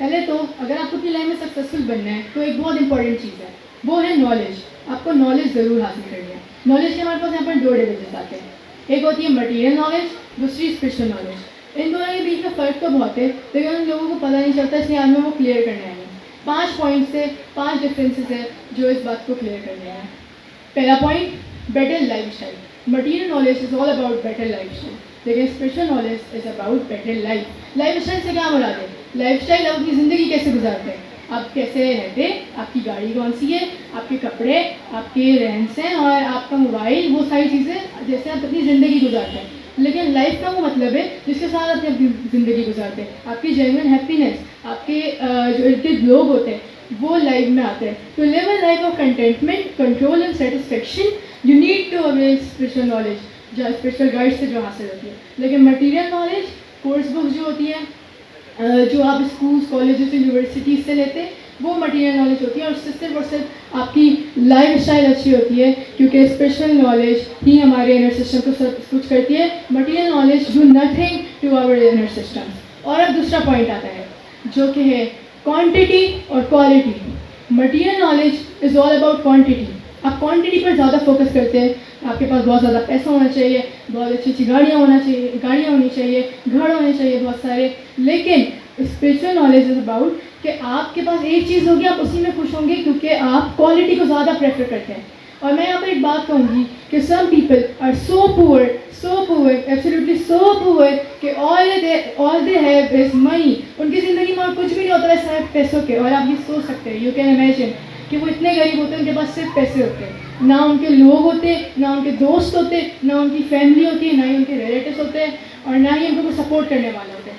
पहले तो अगर आपको अपनी लाइफ में सक्सेसफुल बनना है तो एक बहुत इंपॉर्टेंट चीज़ है, वो है नॉलेज। आपको नॉलेज ज़रूर हासिल करनी है। नॉलेज के हमारे पास यहाँ पर दो डिविजन आते हैं, एक होती है मटीरियल नॉलेज, दूसरी स्पिरिचुअल नॉलेज। इन दोनों के बीच में फ़र्क तो बहुत है, लेकिन उन लोगों को पता नहीं चलता, इसलिए आज मैं वो क्लियर करने आई हूँ। 5 पॉइंट से 5 डिफरेंसेस है जो इस बात को क्लियर करने हैं। पहला point, better lifestyle. Material knowledge is all about better lifestyle, लेकिन spiritual knowledge is about better life. Lifestyle से क्या मुराद है? लाइफ स्टाइल आप अपनी ज़िंदगी कैसे गुजारते हैं, आप कैसे रहते, आपकी गाड़ी कौन सी है, आपके कपड़े, आपके रहन सहन और आपका मोबाइल, वो सारी चीज़ें जैसे आप अपनी ज़िंदगी गुजारते हैं। लेकिन लाइफ का वो मतलब है जिसके साथ आप अपनी ज़िंदगी गुजारते हैं। आपकी जेन्युइन हैप्पीनेस, आपके जो इर्द गिर्द लोग होते हैं वो लाइफ में आते हैं। To live a life of contentment, control and satisfaction, you need to avail spiritual knowledge, जो स्पिरिचुअल गाइड से जो हासिल होती है। लेकिन मटीरियल नॉलेज, कोर्स बुक्स जो होती है, जो आप स्कूल कॉलेजेस यूनिवर्सिटीज़ से लेते हैं, वो मटीरियल नॉलेज होती है। और उससे सिर्फ और सिर्फ आपकी लाइफ स्टाइल अच्छी होती है, क्योंकि स्पिरिचुअल नॉलेज ही हमारे इनर सिस्टम को सब कुछ करती है। Material knowledge do nothing to our inner system. और अब दूसरा पॉइंट आता है जो कि है क्वांटिटी और quality. Material knowledge is all about quantity. आप क्वांटिटी पर ज़्यादा फोकस करते हैं, आपके पास बहुत ज़्यादा पैसा होना चाहिए, बहुत अच्छी अच्छी गाड़ियाँ होनी चाहिए, घर होने चाहिए बहुत सारे। लेकिन स्पिरिचुअल नॉलेज इज़ अबाउट कि आपके पास एक चीज़ होगी, आप उसी में खुश होंगे, क्योंकि आप क्वालिटी को ज़्यादा प्रेफर करते हैं। और मैं यहाँ पर एक बात कहूँगी कि some people are so poor, absolutely so poor कि all they have is money. उनकी ज़िंदगी में और कुछ भी नहीं होता है सिर्फ पैसों के। और आप ये सोच सकते हैं, यू कैन इमेजिन कि वो इतने गरीब होते हैं, उनके पास सिर्फ पैसे होते हैं, ना उनके लोग होते, ना उनके दोस्त होते, ना उनकी फैमिली होती है, ना ही उनके रिलेटिव्स होते हैं, और ना ही उनको सपोर्ट करने वाले होते हैं,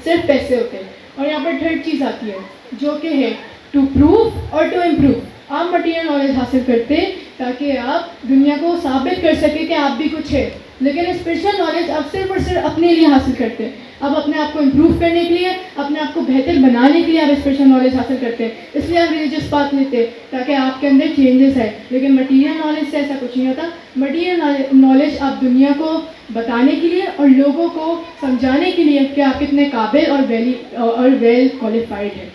सिर्फ पैसे होते हैं। और यहाँ पर थर्ड चीज़ आती है जो कि है टू प्रूव और टू इम्प्रूव। आप मटीरियल नॉलेज हासिल करते हैं ताकि आप दुनिया को साबित कर सकें कि आप भी कुछ है। लेकिन स्पिरिचुअल नॉलेज आप सिर्फ और सिर्फ अपने लिए हासिल करते हैं। आप अपने आप को इम्प्रूव करने के लिए, अपने आप को बेहतर बनाने के लिए आप स्पिरिचुअल नॉलेज हासिल करते हैं। इसलिए आप रिलीजियस पाथ लेते हैं ताकि आपके अंदर चेंजेस है। लेकिन मटीरियल नॉलेज से ऐसा कुछ नहीं होता। मटीरियल नॉलेज आप दुनिया को बताने के लिए और लोगों को समझाने के लिए कि आप कितने काबिल और वेल क्वालिफाइड हैं।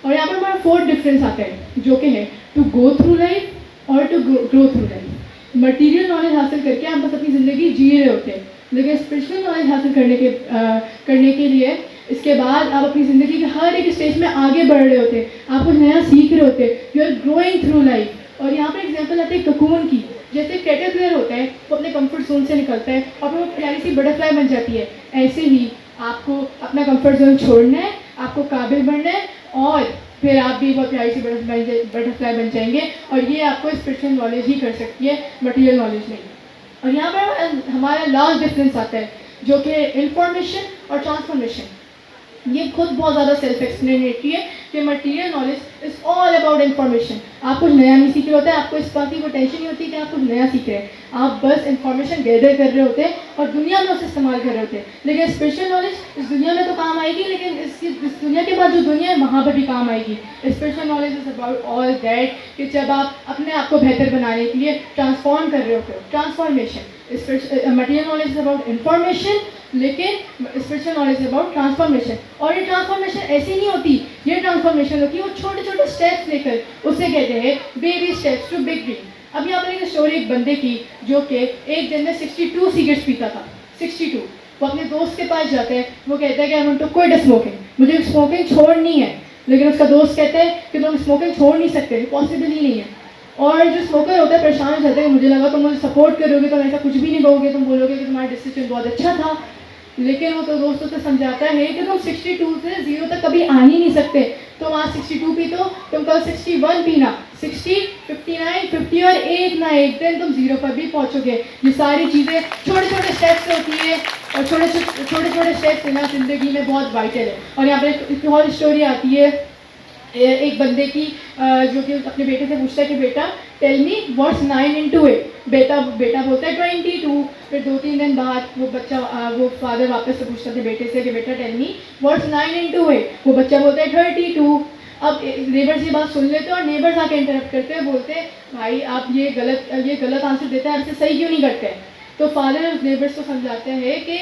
और यहाँ पर हमारा फोर्थ डिफरेंस आता है जो कि है टू गो थ्रू लाइफ और to grow through life. Material knowledge हासिल करके आप बस अपनी ज़िंदगी जी रहे होते हैं, लेकिन स्पिरिचुअल नॉलेज हासिल करने के लिए इसके बाद आप अपनी ज़िंदगी के हर एक स्टेज में आगे बढ़ रहे होते हैं, आप कुछ नया सीख रहे होते हैं, you are growing through life. और यहाँ पर एग्जाम्पल आती है ककून की। जैसे कैटरपिलर होता है, वो अपने कंफर्ट जोन से निकलता है और फिर वो प्यारी सी बटरफ्लाई बन जाती है। ऐसे ही आपको अपना कंफर्ट जोन छोड़ना है, आपको काबिल बनना है, और फिर आप भी बहुत प्यारी सी बटरफ्लाई बन जाएंगे। और ये आपको स्पिरिचुअल नॉलेज ही कर सकती है, मटीरियल नॉलेज नहीं। और यहाँ पर हमारा लास्ट डिफरेंस आता है जो कि इंफॉर्मेशन और ट्रांसफॉर्मेशन। ये खुद बहुत ज़्यादा सेल्फ एक्सप्लेनेटरी है कि material knowledge is all about information. आप कुछ नया नहीं सीख रहे होते हैं, आपको इस बात की कोई टेंशन नहीं होती कि आप कुछ नया सीख रहे हैं, आप बस इन्फॉर्मेशन गैदर कर रहे होते हैं और दुनिया में उसे इस्तेमाल कर रहे होते हैं। लेकिन स्पिरिचुअल नॉलेज इस दुनिया में तो काम आएगी, लेकिन इस दुनिया के बाद जो दुनिया है वहाँ पर भी काम आएगी। Spiritual knowledge is about all that कि जब आप अपने आप को बेहतर बनाने के लिए ट्रांसफॉर्म कर रहे होते हो, transformation. Material knowledge is about information, लेकिन spiritual knowledge is about transformation. और ये ट्रांसफॉर्मेशन ऐसी नहीं होती, ये ट्रांसफॉर्मेशन होती है वो छोटे छोटे स्टेप्स लेकर, उसे कहते हैं baby steps to big dream. अब यहाँ पर एक स्टोरी एक बंदे की जो कि एक दिन में 62 सिगरेट्स पीता था। 62। वो अपने दोस्त के पास जाता है, वो कहता है कि I want to quit smoking, मुझे स्मोकिंग छोड़नी है। लेकिन उसका दोस्त कहता है कि तुम स्मोकिंग छोड़ नहीं सकते, पॉसिबल ही नहीं है। और जो स्मोकर होता है परेशान हो जाता है, मुझे लगा तुम मुझे सपोर्ट करोगे, तुम ऐसा कुछ भी नहीं कहोगे, तुम बोलोगे कि तुम्हारा डिसीजन बहुत अच्छा था। लेकिन वो तो दोस्तों से समझाता है कि तुम 62 से 0 तक कभी आ ही नहीं सकते। तुम आज 62 पी तो तुम कल 61 पीना, 60, 59, 50 और एक ना एक दिन तुम 0 पर भी पहुंचोगे। ये सारी चीज़ें छोटे छोटे स्टेप्स होती है और छोटे छोटे स्टेप्स लेना ज़िंदगी में बहुत वाइटल है। और यहाँ पर एक और स्टोरी आती है एक बंदे की जो कि अपने बेटे से पूछता है कि बेटा टेल मी व्हाट्स 9 into 8। बेटा बोलता है 22। फिर 2-3 दिन बाद वो फादर वापस से पूछता था बेटे से कि बेटा टेल मी व्हाट्स 9 into 8। वो बच्चा बोलता है 32। अब नेबर्स ये बात सुन लेते हैं और नेबर्स आके इंटरप्ट करते हैं, बोलते हैं भाई आप ये गलत आंसर देते हैं, आपसे सही क्यों नहीं करते हैं। तो फादर उस नेबर्स को समझाते हैं कि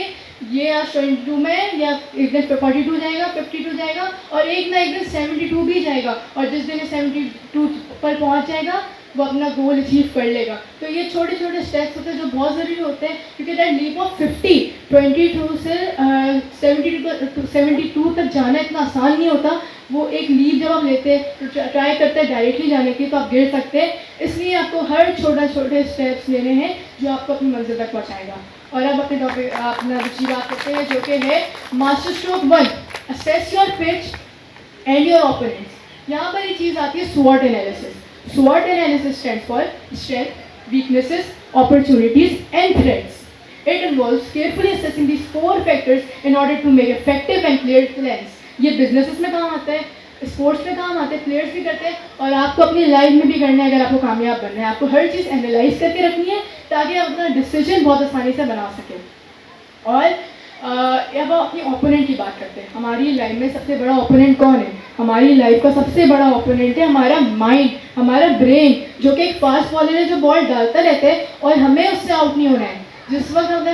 ये आज 22 में या एक दिन 42 जाएगा, 52 जाएगा और एक ना एक दिन 72 भी जाएगा, और जिस दिन 72 पर पहुंच जाएगा वो अपना गोल अचीव कर लेगा। तो ये छोटे छोटे स्टेप्स होते हैं जो बहुत ज़रूरी होते हैं, क्योंकि दैट लीप ऑफ 22 से 72 तक जाना इतना आसान नहीं होता। वो एक लीप जब आप लेते हैं तो ट्राई करते हैं डायरेक्टली जाने की, तो आप गिर सकते हैं। इसलिए आपको हर छोटे स्टेप्स लेने हैं जो आपको अपनी मंजिल तक पहुँचाएगा। और अब अपने टॉपिक अपना दूसरी बात करते हैं, जो कि है master stroke 1, assess your pitch and your opponents. यहाँ पर ये चीज़ आती है स्वॉट analysis. SWOT analysis stands for strengths, weaknesses, opportunities, and threats. It involves carefully assessing these 4 factors in order to make effective and clear plans. ये businesses में काम आता है, स्पोर्ट्स में काम आते हैं, प्लेयर्स भी करते हैं, और आपको अपनी लाइफ में भी करना है। अगर आपको कामयाब बनना है, आपको हर चीज़ एनालाइज करके रखनी है ताकि आप अपना डिसीजन बहुत आसानी से बना सकें। और अब अपनी ओपोनेंट की बात करते हैं। हमारी लाइफ में सबसे बड़ा ओपोनेंट कौन है? हमारी लाइफ का सबसे बड़ा ओपोनेंट है हमारा माइंड, हमारा ब्रेन, जो कि एक फास्ट बॉलर है जो बॉल डालता रहता है और हमें उससे आउट नहीं होना है। जिस वक्त हम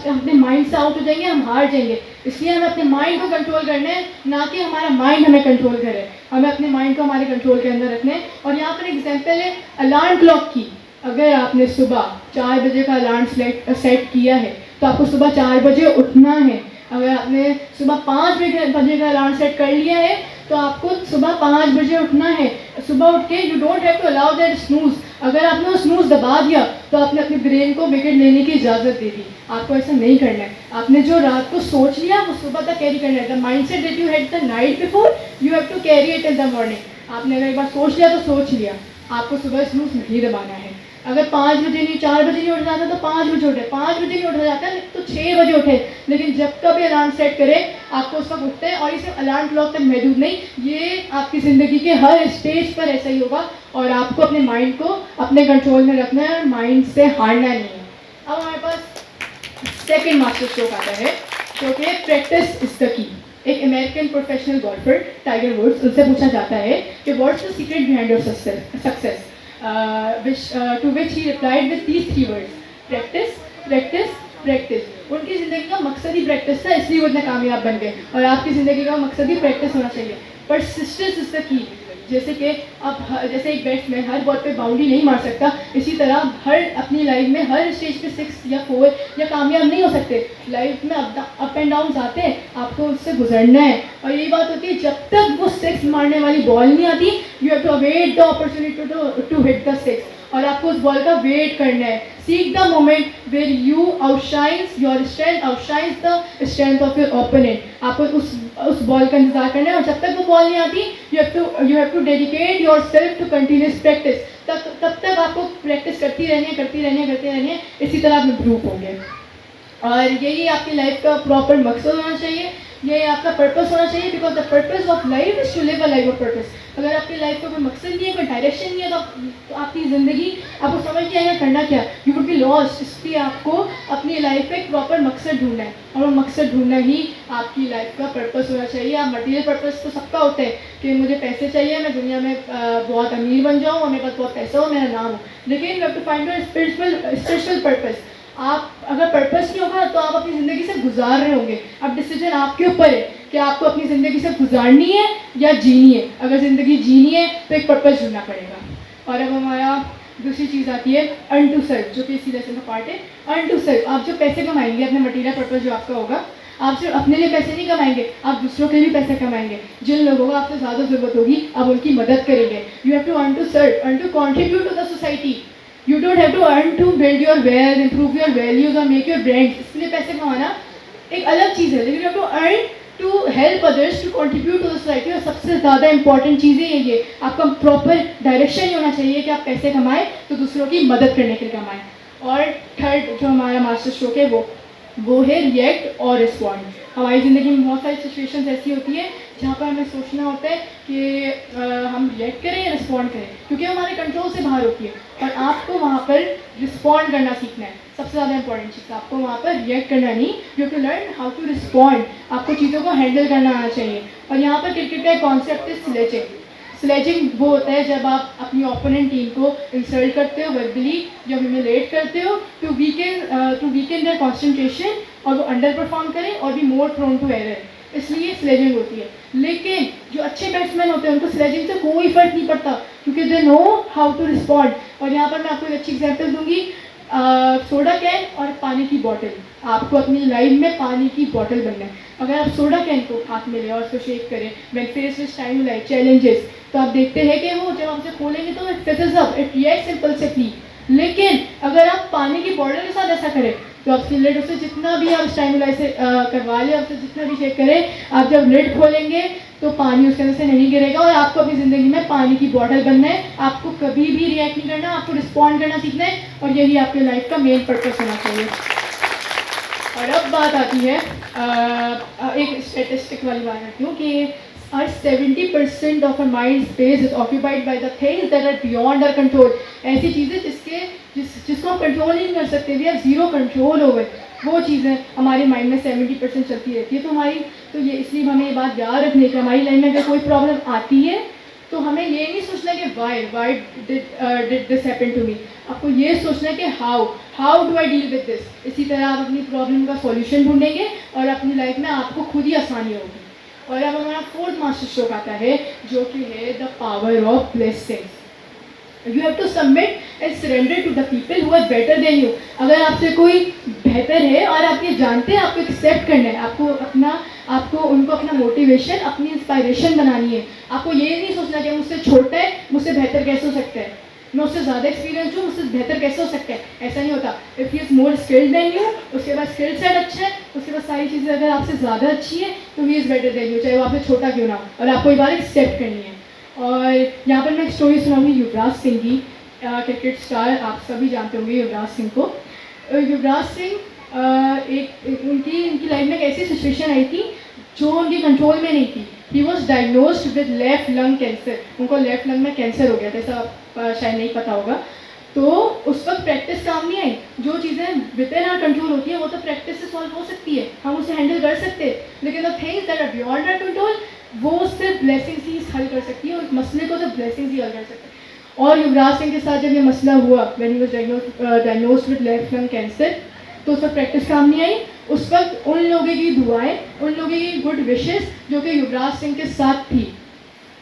अपने माइंड से आउट हो जाएंगे हम हार जाएंगे। इसलिए हमें अपने माइंड को कंट्रोल करना है, ना कि हमारा माइंड हमें कंट्रोल करे। हमें अपने माइंड को हमारे कंट्रोल के अंदर रखना है। और यहाँ पर एग्जाम्पल है अलार्म क्लॉक की। अगर आपने सुबह 4 बजे का अलार्म सेट किया है तो आपको सुबह 4 बजे उठना है। अगर आपने सुबह 5 बजे का अलार्म सेट कर लिया है तो आपको सुबह 5 बजे उठना है। सुबह उठ के you don't have to allow that snooze. अगर आपने वो स्नूज दबा दिया तो आपने अपने ब्रेन को विकेट लेने की इजाज़त दे दी। आपको ऐसा नहीं करना है। आपने जो रात को सोच लिया वो सुबह तक कैरी करना है। The mindset that you had the night before you have to carry it in the morning. आपने अगर एक बार सोच लिया तो सोच लिया, आपको सुबह स्नूज नहीं दबाना है। अगर 5 बजे नहीं 4 बजे नहीं उठ जाता तो 5 बजे उठे, 5 बजे नहीं उठा जाता तो 6 बजे उठे, लेकिन जब कभी अलार्म सेट करें आपको उस वक्त उठते हैं। और इसे अलार्म क्लॉक तक महदूद नहीं, ये आपकी ज़िंदगी के हर स्टेज पर ऐसा ही होगा। और आपको अपने माइंड को अपने कंट्रोल में रखना है और माइंड से हारना नहीं है। अब हमारे पास सेकेंड मास्टर स्ट्रोक आता है, जो कि प्रैक्टिस इज द की। एक American professional golfer Tiger Woods, उनसे पूछा जाता है कि what's the secret behind your success, to which he replied with these 3 words: practice, practice, practice. उनकी ज़िंदगी का मकसद ही प्रैक्टिस था, इसलिए वो इतने कामयाब बन गए। और आपकी ज़िंदगी का मकसद ही प्रैक्टिस होना चाहिए। परसिस्टेंस इज द की। जैसे कि जैसे एक बैट्समैन हर बॉल पे बाउंड्री नहीं मार सकता, इसी तरह हर अपनी लाइफ में हर स्टेज पे 6 या 4 या कामयाब नहीं हो सकते। लाइफ में अप एंड डाउन आते हैं, आपको उससे गुजरना है। और यही बात होती है, जब तक वो 6 मारने वाली बॉल नहीं आती you have to await the opportunity to hit the 6, और आपको उस बॉल का वेट करना है। Seek the moment where you outshines your strength outshines the strength of your opponent. आपको उस बॉल का इंतजार करना है, और जब तक वो बॉल नहीं आती you have to dedicate yourself to continuous practice. तब तक आपको प्रैक्टिस करती रहनी है। इसी तरह आप इम्प्रूव होंगे। और यही आपकी लाइफ का प्रॉपर मकसद होना चाहिए, ये आपका पर्पस होना चाहिए। Because the purpose of life is to live a life of purpose. अगर आपकी लाइफ का कोई मकसद नहीं है, कोई डायरेक्शन नहीं है, तो आपकी ज़िंदगी आपको समझ नहीं आएगा करना क्या, यू वुड बी लॉस्ट। इसलिए आपको अपनी लाइफ पे एक प्रॉपर मकसद ढूंढना है, और वो मकसद ढूंढना ही आपकी लाइफ का पर्पस होना चाहिए। आप मटीरियल पर्पस तो सबका होता है कि मुझे पैसे चाहिए, मैं दुनिया में बहुत अमीर बन जाऊँ और मेरे पास बहुत पैसा हो, मेरा नाम हो। लेकिन you have to find your spiritual purpose. आप अगर पर्पस नहीं होगा तो आप अपनी ज़िंदगी से गुजार रहे होंगे। अब डिसीजन आपके ऊपर है कि आपको अपनी ज़िंदगी से गुजारनी है या जीनी है। अगर ज़िंदगी जीनी है तो एक पर्पस ढूंढना पड़ेगा। और अब हमारा दूसरी चीज़ आती है अर्न टू सर्व, जो कि इसी लेसन का पार्ट है। अर्न टू सर्व, आप जो पैसे कमाएंगे अपने मटीरियल पर्पस जो आपका होगा, आप सिर्फ अपने लिए पैसे नहीं कमाएंगे, आप दूसरों के लिए भी पैसे कमाएंगे। जिन लोगों को आपसे ज़्यादा ज़रूरत होगी आप उनकी मदद करेंगे। You have to earn to serve, earn to contribute to the society. You don't have to earn to build your wealth, improve your values or make your brands। इसलिए पैसे कमाना एक अलग चीज़ है, लेकिन you have to earn to help others to contribute to the society। और सबसे ज़्यादा इंपॉर्टेंट चीज़ें ये आपका प्रॉपर डायरेक्शन ही होना चाहिए कि आप पैसे कमाएं तो दूसरों की मदद करने के लिए कमाएं। और थर्ड जो हमारा मास्टर स्ट्रोक है वो है रिएक्ट और रिस्पॉन्ड। हमारी ज़िंदगी में बहुत सारी सिचुएशंस ऐसी होती है जहाँ पर हमें सोचना होता है कि हम रिएक्ट करें या रिस्पॉन्ड करें, क्योंकि हमारे कंट्रोल से बाहर होती है। और आपको वहाँ पर रिस्पॉन्ड करना सीखना है, सबसे ज़्यादा इंपॉर्टेंट चीज़। आपको वहाँ पर रिएक्ट करना नहीं, you have to learn how to respond. आपको चीज़ों को हैंडल करना आना चाहिए। और यहाँ पर क्रिकेट का एक कॉन्सेप्ट है स्लेजिंग। स्लेजिंग वो होता है जब आप अपनी ओपोनेंट टीम को इंसल्ट करते हो वर्बली, जब ह्यूमिलेट करते हो टू वीकेन देयर कंसंट्रेशन और वो अंडर परफॉर्म करें और भी मोर प्रोन टू एरर, इसलिए स्लेजिंग होती है। लेकिन जो अच्छे बैट्समैन होते हैं उनको स्लेजिंग से कोई फर्क नहीं पड़ता क्योंकि they know how to respond. और यहाँ पर मैं आपको एक अच्छी एग्जाम्पल दूंगी, सोडा कैन और पानी की बॉटल। आपको अपनी लाइफ में पानी की बॉटल बनना है। अगर आप सोडा कैन को हाथ में लें और उसको शेक करें when face with time like challenges, तो आप देखते हैं कि वो जब आप उसे खोलेंगे तो it fills up, it react impulsively. लेकिन अगर आप पानी की बॉटल के साथ ऐसा करें तो आपकी लिड उसे जितना भी आप स्टाइमुलाई से करवा लें, आपसे जितना भी शेक करें, आप जब लिड खोलेंगे तो पानी उसके अंदर से नहीं गिरेगा। और आपको अपनी ज़िंदगी में पानी की बॉटल बनना है, आपको कभी भी रिएक्ट नहीं करना, आपको रिस्पॉन्ड करना सीखना है, और यही आपके लाइफ का मेन पर्पस होना चाहिए। और अब बात आती है एक स्टेटिस्टिक वाली बात आती हूँ कि our 70% of our mind space is occupied by the things that are beyond our control। ऐसी चीज़ें जिसको हम कंट्रोल नहीं कर सकते, we have zero control over, वो चीज़ें हमारे माइंड में 70% चलती रहती है। तो ये इसलिए हमें ये बात याद रखनी है कि हमारी लाइफ में अगर कोई प्रॉब्लम आती है तो हमें ये नहीं सोचना कि why did this happen to me, आपको ये सोचना है कि how do I deal with this. इसी तरह आप अपनी प्रॉब्लम का सॉल्यूशन ढूंढेंगे और अपनी लाइफ में आपको खुद ही आसानी होगी। और अब हमारा फोर्थ मास्टर स्ट्रोक आता है जो कि है the power of blessings. You have to submit and surrender to the people who are better than you. अगर आपसे कोई बेहतर है और आप ये जानते हैं, आपको एक्सेप्ट करना है, आपको उनको अपना मोटिवेशन, अपनी इंस्पायरेशन बनानी है। आपको ये नहीं सोचना कि मुझसे छोटा है, मुझसे बेहतर कैसे हो सकता है, मैं उससे ज़्यादा एक्सपीरियंस हूँ, मुझसे बेहतर कैसे हो सकता है, ऐसा नहीं होता। If he is more skilled than you, उसके बाद स्किल सेट अच्छा है, उसके बाद सारी चीज़ें अगर आपसे ज़्यादा अच्छी है तो he is better than you, चाहे वो आपसे छोटा क्यों ना हो, और आपको ये बात एक्सेप्ट करनी है। और यहाँ पर मैं एक स्टोरी सुनाऊंगी युवराज सिंह की, क्रिकेट स्टार, आप सभी जानते होंगे युवराज सिंह को। युवराज सिंह उनकी लाइफ में एक ऐसी सिचुएशन आई थी जो उनके कंट्रोल में नहीं थी। He was diagnosed with left lung cancer, उनको लेफ्ट लंग में कैंसर हो गया था, ऐसा शायद नहीं पता होगा। तो उस वक्त प्रैक्टिस काम नहीं आई। जो चीज़ें विद इन आवर कंट्रोल होती है वो तो प्रैक्टिस से सॉल्व हो सकती है, हम उसे हैंडल कर सकते हैं, लेकिन the things that are beyond our control वो सिर्फ ब्लेसिंग्स ही हल कर सकती है, और इस मसले को सिर्फ ब्लेसिंग्स ही हल कर सकते हैं। और युवराज सिंह के साथ जब ये मसला हुआ, when he was diagnosed with left lung cancer, तो उस वक्त प्रैक्टिस काम नहीं आई। उस वक्त उन लोगों की दुआएं, उन लोगों की गुड विशेस जो कि युवराज सिंह के साथ थी,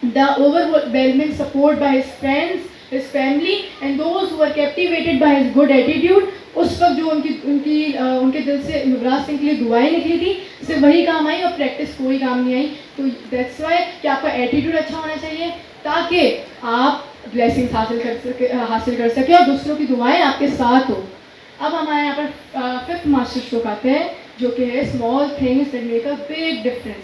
the overwhelming support by his friends, his family and those who are captivated by his good attitude, उस वक्त जो उनके दिल से युवराज सिंह के लिए दुआएं निकली थी, सिर्फ वही काम आई और प्रैक्टिस कोई काम नहीं आई। तो दैट्स वाई कि आपका एटीट्यूड अच्छा होना चाहिए ताकि आप ब्लेसिंग्स हासिल कर सके और दूसरों की दुआएं आपके साथ हो। अब हमारे यहाँ पर फिफ्थ मास्टर स्ट्रोक आते हैं जो कि है small things that make a big difference.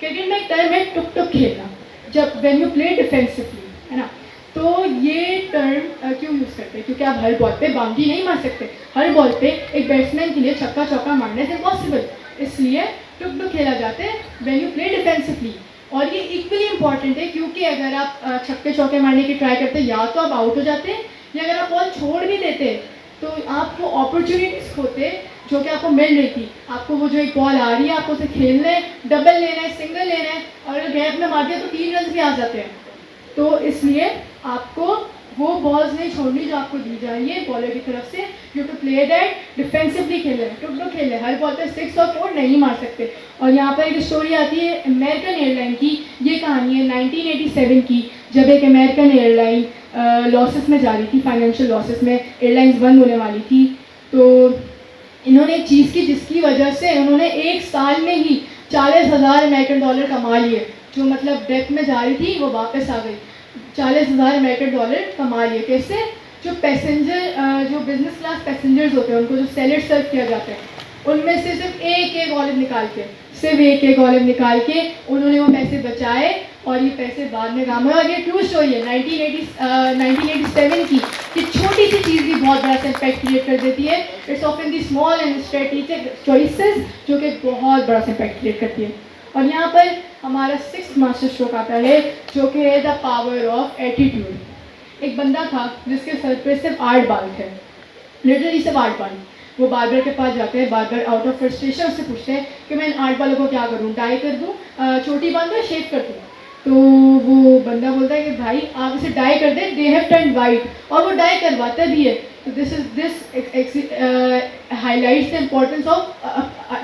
Cricket में एक टर्म है टुक टुक खेलना, जब व्हेन यू प्ले डिफेंसिवली, है ना। तो ये टर्म क्यों यूज़ करते हैं, क्योंकि आप हर बॉल पे बाउंड्री नहीं मार सकते, हर बॉल पे एक बैट्समैन के लिए छक्का चौका मारना इज इम्पॉसिबल, इसलिए टुक टुक खेला जाता है व्हेन यू प्ले डिफेंसिवली। और ये इक्वली इंपॉर्टेंट है क्योंकि अगर आप छक्के चौके मारने की ट्राई करते हैं या तो आप आउट हो जाते हैं, या अगर आप बॉल छोड़ भी देते हैं तो आपको अपॉर्चुनिटीज़ होते जो कि आपको मिल रही थी। आपको वो जो एक बॉल आ रही है, आपको उसे खेलना है, डबल लेना है, सिंगल लेना है, और अगर गैप में मार दिया तो 3 रन भी आ जाते हैं। तो इसलिए आपको वो बॉल्स नहीं छोड़नी जो आपको दी जा रही है बॉलर की तरफ से। You to play that defensively खेले, टुक टुक खेले, हर बॉल पे 6 और 4 नहीं मार सकते। और यहाँ पर एक स्टोरी आती है अमेरिकन एयरलाइन की, ये कहानी है 1987 की, जब एक अमेरिकन एयरलाइन लॉसेस में जा रही थी, फाइनेंशियल लॉसेस में, एयरलाइंस बंद होने वाली थी। तो इन्होंने एक चीज़ की जिसकी वजह से उन्होंने एक साल में ही $40,000 कमा लिए, जो मतलब डेथ में जा रही थी वो वापस आ गई। $40,000 कमा लिए कैसे? जो पैसेंजर जो बिजनेस क्लास पैसेंजर्स होते हैं उनको जो सैलेड सर्व किया जाता है उनमें से सिर्फ एक ऑलिव निकाल के उन्होंने वो पैसे बचाए और ये पैसे बाद में काम हुए। और ये ट्रू स्टोरी है 1987 की, कि छोटी सी चीज़ भी बहुत बड़ा इम्पैक्ट क्रिएट कर देती है। It's often the small and strategic choices जो कि बहुत बड़ा इम्पैक्ट क्रिएट करती है। और यहाँ पर हमारा 6th मास्टर स्ट्रोक आता है जो कि है द पावर ऑफ एटीट्यूड। एक बंदा था जिसके सर पे सिर्फ 8 बाल थे, लिटरली सिर्फ 8 बाल। वो बार्बर के पास जाते हैं, बार्बर आउट ऑफ फ्रस्ट्रेशन उससे पूछते हैं कि मैं इन 8 बालों को क्या करूँ, डाई कर दूँ, चोटी बांध दूँ, शेव कर दूँ। तो वो बंदा बोलता है कि भाई आप इसे डाई कर दें, दे हैव टर्न वाइट, और वो डाई करवाता भी है। तो this highlights the importance of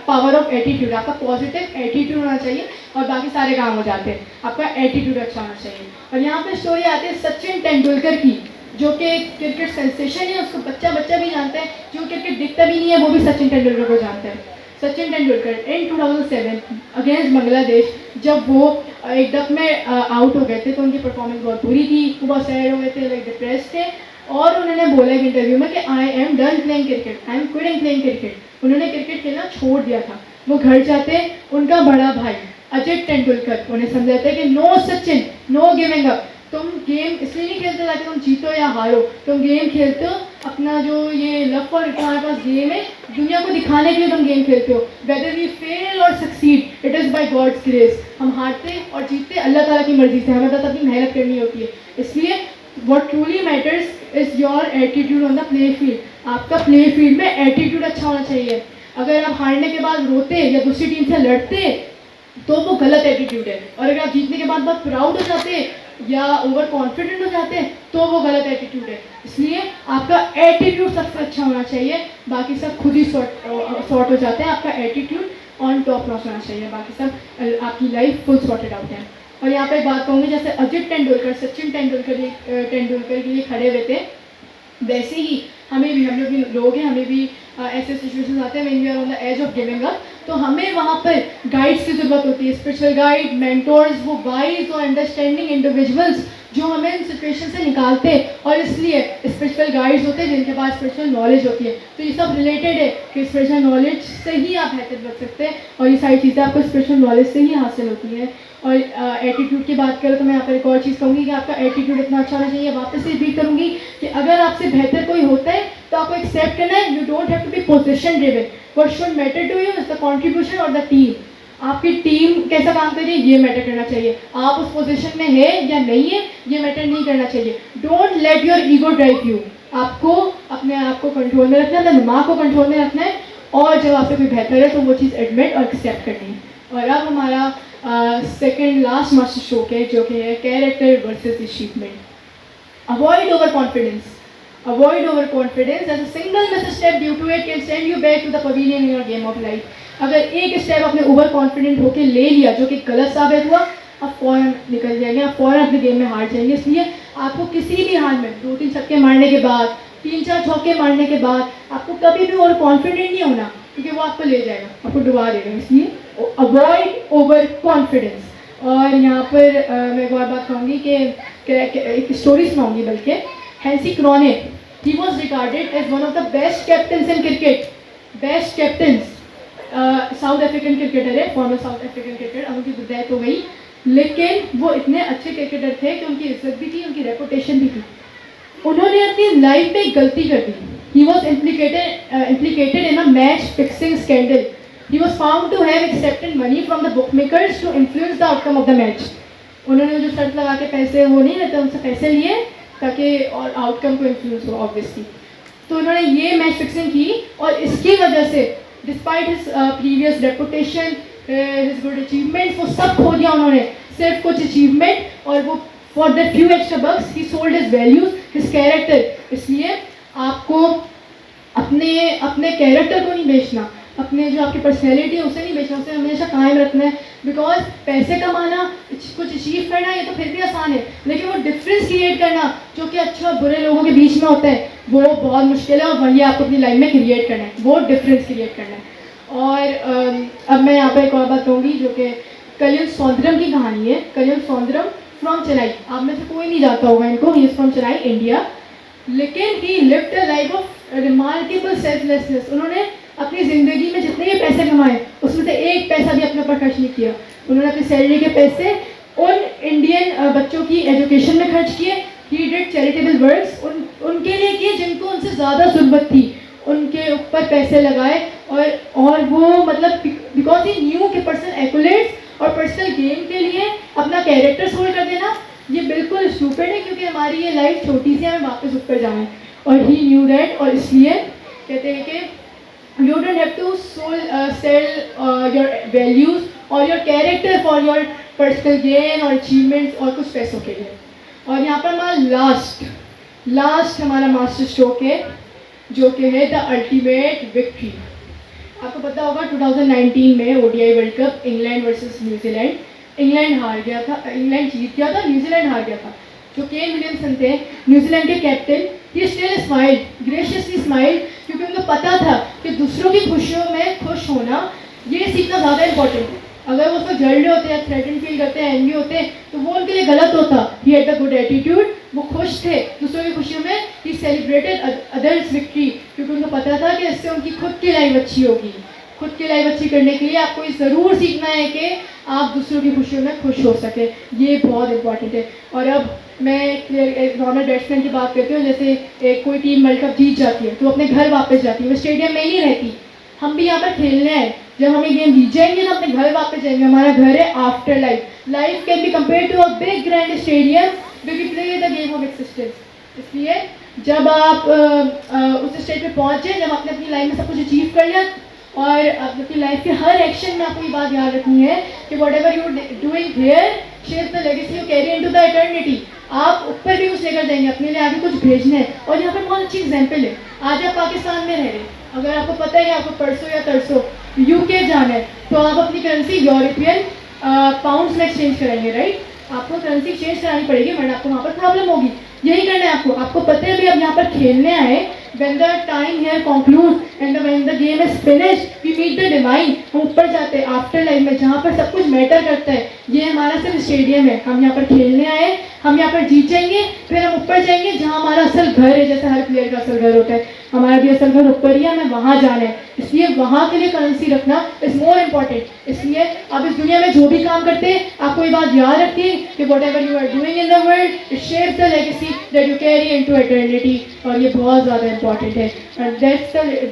power of attitude. आपका पॉजिटिव एटीट्यूड होना चाहिए और बाकी सारे काम हो जाते हैं। आपका एटीट्यूड अच्छा होना चाहिए। और यहाँ पे स्टोरी आती है सचिन तेंदुलकर की, जो कि क्रिकेट सेंसेशन है, उसको बच्चा बच्चा भी जानता है, जो क्रिकेट दिखता भी नहीं है वो भी सचिन तेंदुलकर को जानता है। सचिन तेंदुलकर इन 2007 अगेंस्ट बांग्लादेश जब वो एक डक में आउट हो गए थे, तो उनकी परफॉर्मेंस बहुत बुरी थी, वो बहुत सैड हो गए थे, लाइक डिप्रेस थे, और उन्होंने बोला एक इंटरव्यू में कि I am done playing cricket, I am quitting playing cricket. उन्होंने क्रिकेट खेलना छोड़ दिया था। वो घर जाते, उनका बड़ा भाई अजित तेंदुलकर उन्हें समझाते कि no Sachin, no giving up, तुम गेम इसलिए नहीं खेलते ताकि तुम जीतो या हारो, तुम गेम खेलते हो अपना जो ये लव फॉर तुम्हारे पास गेम है, दुनिया को दिखाने के लिए तुम गेम खेलते हो। वेदर वी फेल और succeed it is by God's grace. हम हारते और जीतते अल्लाह ताला की मर्जी से, हमें बस अपनी मेहनत करनी होती है। इसलिए what truly matters is your attitude on the play field. आपका प्ले फील्ड में एटीट्यूड अच्छा होना चाहिए। अगर आप हारने के बाद रोते या दूसरी टीम से लड़ते तो वो गलत एटीट्यूड है, और अगर आप जीतने के बाद बहुत प्राउड हो जाते या ओवर कॉन्फिडेंट हो जाते हैं तो वो गलत एटीट्यूड है। इसलिए आपका एटीट्यूड सबसे अच्छा होना चाहिए, बाकी सब खुद ही सॉर्ट हो जाते हैं। आपका एटीट्यूड ऑन टॉप नॉच होना चाहिए, बाकी सब आपकी लाइफ फुल सॉर्टेड आउट है। और यहाँ पे एक बात कहूँगी, जैसे अजित तेंदुलकर सचिन तेंदुलकर के लिए खड़े हुए थे, वैसे ही हमें भी, हम लोग हैं, हमें भी ऐसे सिचुएशन आते हैं when we are on the edge of giving up, तो हमें वहाँ पर गाइड्स की ज़रूरत होती है, स्पिरिचुअल गाइड, मेंटोर्स, वो वाइज और अंडरस्टैंडिंग इंडिविजुअल्स जो हमें इन सिचुएशन से निकालते हैं। और इसलिए स्पिरिचुअल गाइड्स होते हैं जिनके पास स्पिरिचुअल नॉलेज होती है। तो ये सब रिलेटेड है कि स्पिरिचुअल नॉलेज से ही आप बेहतर बन सकते हैं, और ये सारी चीज़ें आपको स्पिरिचुअल नॉलेज से ही हासिल होती हैं। और एटीट्यूड की बात करें तो मैं यहाँ पर एक और चीज़ कहूँगी कि आपका एटीट्यूड इतना अच्छा होना चाहिए। वापस से रिपीट करूँगी कि अगर आपसे बेहतर कोई होता है तो आपको एक्सेप्ट करना है। You don't have to be position driven, what should matter to you is the contribution और द टीम। आपकी टीम कैसा काम कर रही है ये मैटर करना चाहिए, आप उस पोजीशन में है या नहीं है ये मैटर नहीं करना चाहिए। Don't let your ego drive you. आपको अपने आप को कंट्रोल में रखना है, अपने दिमाग को कंट्रोल में रखना है, और जब आपसे कोई बेहतर है तो वो चीज़ एडमिट और एक्सेप्ट करनी है। और अब हमारा सेकेंड लास्ट मास्टर स्ट्रोक है, जो कि है character versus achievement. Avoid over confidence. Avoid overconfidence, as a single misstep due to it can send you back to the pavilion in your game of life. अगर एक step आपने over confident होकर ले लिया जो कि गलत साबित हुआ, आप फ़ौरन निकल जाएंगे, आप फ़ौरन अपने गेम में हार जाएंगे। इसलिए आपको किसी भी हाल में 2-3 छक्के मारने के बाद, 3-4 चौके मारने के बाद आपको कभी भी ओवर कॉन्फिडेंट नहीं होना, क्योंकि वो आपको ले जाएगा, आपको डुबा देगा। इसलिए अवॉइड ओवर कॉन्फिडेंस। और यहाँ पर मैं एक और बात कहूँगी कि एक स्टोरी सुनाऊँगी, बल्कि Hansi chronic, he was regarded as one of the best captains in cricket, best captains, south African cricketer है, फॉर्मर साउथ अफ्रीकन क्रिकेटर, अब उनकी डेथ हो गई, लेकिन वो इतने अच्छे क्रिकेटर थे कि उनकी इज्जत भी थी, उनकी रेपुटेशन भी थी। उन्होंने अपनी लाइफ में एक गलती कर दी। he was implicated in a match fixing scandal. he was found to have accepted money from the bookmakers to influence the outcome of the match. उन्होंने जो शर्त लगा के पैसे, वो नहीं रहते, उनसे पैसे लिए ताकि और आउटकम को इन्फ्लुएंस हो ऑब्वियसली। तो उन्होंने ये मैच फिक्सिंग की, और इसकी वजह से despite his previous reputation, his good achievements, वो सब खो दिया उन्होंने। सिर्फ कुछ अचीवमेंट, और वो for the few extra bucks he sold his values, his character. इसलिए आपको अपने कैरेक्टर को नहीं बेचना, अपने जो आपकी पर्सनैलिटी है उसे नहीं बेचना, उसे हमेशा कायम रखना है। बिकॉज पैसे कमाना, कुछ अचीव करना ये तो फिर भी आसान है, लेकिन वो डिफरेंस क्रिएट करना जो कि अच्छे और बुरे लोगों के बीच में होता है वो बहुत मुश्किल है, और वही आपको अपनी लाइफ में क्रिएट करना है, वो डिफरेंस क्रिएट करना है। और अब मैं यहाँ पर एक और बात कहूँगी जो कि कलियुग सौंदरम की कहानी है। कलियुग सौंदरम फ्रॉम चेन्नई, आप में से कोई नहीं जानता होगा इनको, he is from Chennai India, लेकिन he lived a life of remarkable selflessness. उन्होंने अपनी ज़िंदगी में जितने भी पैसे कमाए उसमें से एक पैसा भी अपने ऊपर खर्च नहीं किया। उन्होंने अपनी सैलरी के पैसे उन इंडियन बच्चों की एजुकेशन में खर्च किए। ही डिड चैरिटेबल वर्क्स, उनके लिए किए जिनको उनसे ज़्यादा ज़रूरत थी, उनके ऊपर पैसे लगाए। और वो मतलब बिकॉज ही न्यू कि पर्सनल एक्युलेट्स और पर्सनल गेम के लिए अपना कैरेक्टर सोल्ड कर देना ये बिल्कुल स्टूपिड है, क्योंकि हमारी ये लाइफ छोटी सी है, हमें वापस ऊपर जाना है। और ही न्यू दैट, और इसलिए कहते हैं कि you don't have to sell your values or your character for your personal gain or achievements और कुछ पैसों के लिए। और यहाँ पर हमारा लास्ट हमारा मास्टर स्ट्रोक है, जो कि है द अल्टीमेट विक्ट्री। आपको पता होगा 2019 में ODI world cup England versus New Zealand, England हार गया था, इंग्लैंड जीत गया था, न्यूजीलैंड हार गया था। जो केन विलियमसन थे न्यूजीलैंड के captain, he still smiled, graciously smiled, क्योंकि उनको पता था कि दूसरों की खुशियों में खुश होना ये सीखना ज़्यादा इंपॉर्टेंट है। अगर वो उसको जल रहे होते हैं, थ्रेटन फील करते हैं, एंग्री होते हैं, तो वो उनके लिए गलत होता। He had a good attitude, वो खुश थे दूसरों की खुशियों में। ही सेलिब्रेटेड अदर्स विक्ट्री, क्योंकि उनको पता था कि इससे उनकी खुद की लाइफ अच्छी होगी। खुद की लाइफ अच्छी करने के लिए आपको ये ज़रूर सीखना है कि आप दूसरों की खुशियों में खुश हो सके, ये बहुत इंपॉर्टेंट है। और अब मैं एक नॉर्मल बैट्समैन की बात करती हूँ। जैसे कोई टीम वर्ल्ड कप जीत जाती है तो अपने घर वापस जाती है, वो स्टेडियम में ही नहीं रहती। हम भी यहाँ पर खेलने हैं, जब हमें गेम जीत जाएंगे ना अपने घर वापस जाएंगे। हमारा घर है after life. Life can be compare to a big grand stadium way we play the game of existence. इसलिए जब आप उस स्टेज पे पहुँचे, जब आपने अपनी लाइफ में सब कुछ अचीव कर लिया, और अपनी लाइफ के हर एक्शन में आपको ये बात याद रखनी है कि whatever you doing here shapes the legacy you carry into the eternity. आप ऊपर भी कुछ लेकर जाएंगे, अपने लिए आगे कुछ भेजना है। और यहाँ पर बहुत अच्छी एग्जाम्पल है। आज आप पाकिस्तान में रह रहे, अगर आपको पता है कि आपको परसों या तरसों यूके जाना है, तो आप अपनी करेंसी यूरोपियन पाउंड्स में एक्सचेंज करेंगे, राइट। आपको करेंसी चेंज करानी पड़ेगी, वरना आपको वहाँ पर प्रॉब्लम होगी। यही करना है आपको। आपको पता है भी अब यहाँ पर खेलने आए, when the time here concludes and when the game is finished we meet the divine। हम ऊपर जाते हैं आफ्टर लाइफ में, जहाँ पर सब कुछ मैटर करता है। ये हमारा सिर्फ स्टेडियम है, हम यहाँ पर खेलने आए, हम यहाँ पर जीतेंगे, फिर हम ऊपर जाएंगे जहाँ हमारा असल घर है। जैसे हर प्लेयर का असल घर होता है, हमारा भी असल घर ऊपर ही है, हमें वहाँ जाना है। इसलिए वहाँ के लिए करेंसी रखना इज मोर इम्पॉर्टेंट। इसलिए आप इस दुनिया में जो भी काम करते हैं, आपको ये बात याद रखिए कि whatever you are doing in the world it shapes the legacy that you carry into eternity. और ये बहुत ज़्यादा इंपॉर्टेंट है। And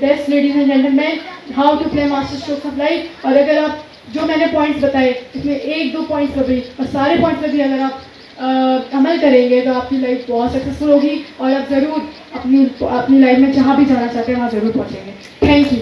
that's ladies and gentlemen how to play master strokes of life। और अगर आप जो मैंने पॉइंट्स बताए, इसमें एक दो पॉइंट्स पर भी और सारे पॉइंट्स पर भी अगर आप अमल करेंगे तो आपकी लाइफ बहुत सक्सेसफुल होगी, और आप ज़रूर अपनी लाइफ में जहाँ भी जाना चाहते हैं वहाँ ज़रूर पहुँचेंगे। Thank you.